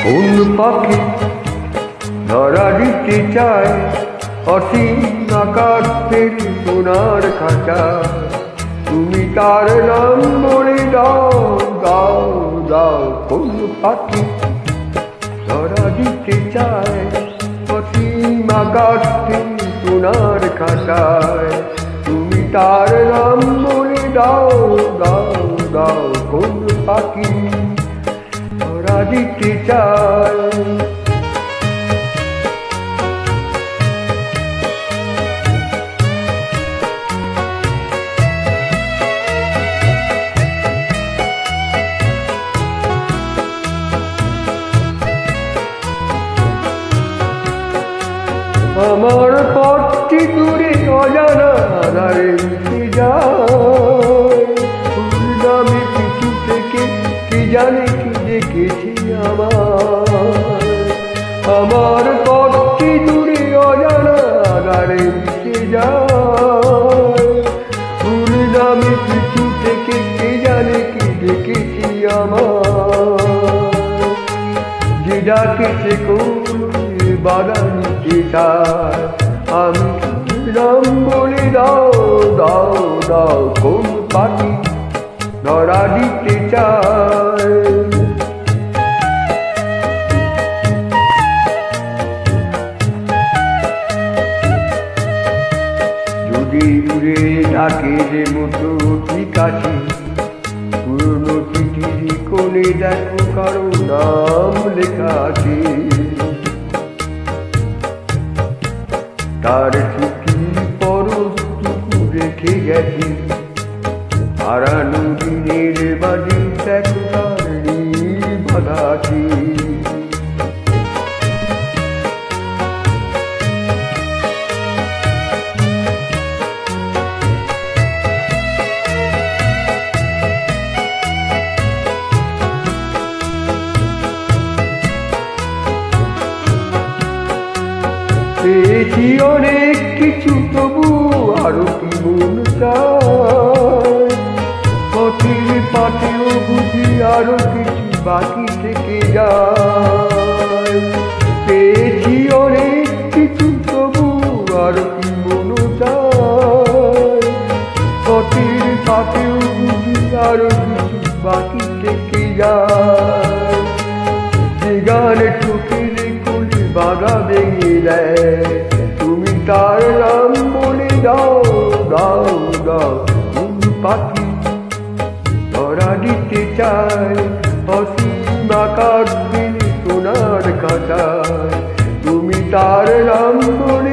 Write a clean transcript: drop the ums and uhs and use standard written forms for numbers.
কোন পাখি ধরা দিতে চায় অসীম আকাশের সোনার খাঁচা, তুমি তার নাম বলে দাও দাও দাও। কোন পাখি ধরা দিতে চায় অসীম আকাশের সোনার খাঁচায়, তুমি তার নাম বলে দাও দাও দাও। কোন পাখি ধরা দিতে চায়। আমার পথটি দূরে অজানা আধারে মিশে যায়, ফুল নামে কিছু থেকে কে জানে কি দেখেছি আমার পথটি দূরে অজানা আধারে মিশে যায়, ফুল নামে কিছু থেকে কে জানে কি দেখেছি যে ডাকে সে কোন বাধা নিতে চায়, আমি নাম বলে দাও দাও দাও। কোন পাখি ধরা দিতে চায়। যদি উড়ে ডাকে যে মতো ঠিক আছে, পুরনো চিঠির কোণে দেখো কারো নাম লেখা আছে, তার চিঠি পরশটুকু রেখে গেছে, হারানো দিনের বাজে দেখো তার বাধা আছে। পেয়েছি অনেক কিছু তবু আরো কি মন চায়, পথের পাতেও বুঝি আরো কিছু বাকি থেকে যায়। পেয়েছি অনেক কিছু তবু আরো কি মন চায়, পথের পাতেও বুঝি আরো কিছু বাকি থেকে যায়। যে গান চোখের কোলে বাধা ভেঙে দেয়, তুমি তার নাম বলে দাও দাও দাও। কোন পাখি ধরা দিতে চায় অসীম আকাশ দিন সোনার খাঁচায়, তুমি তার নাম বলে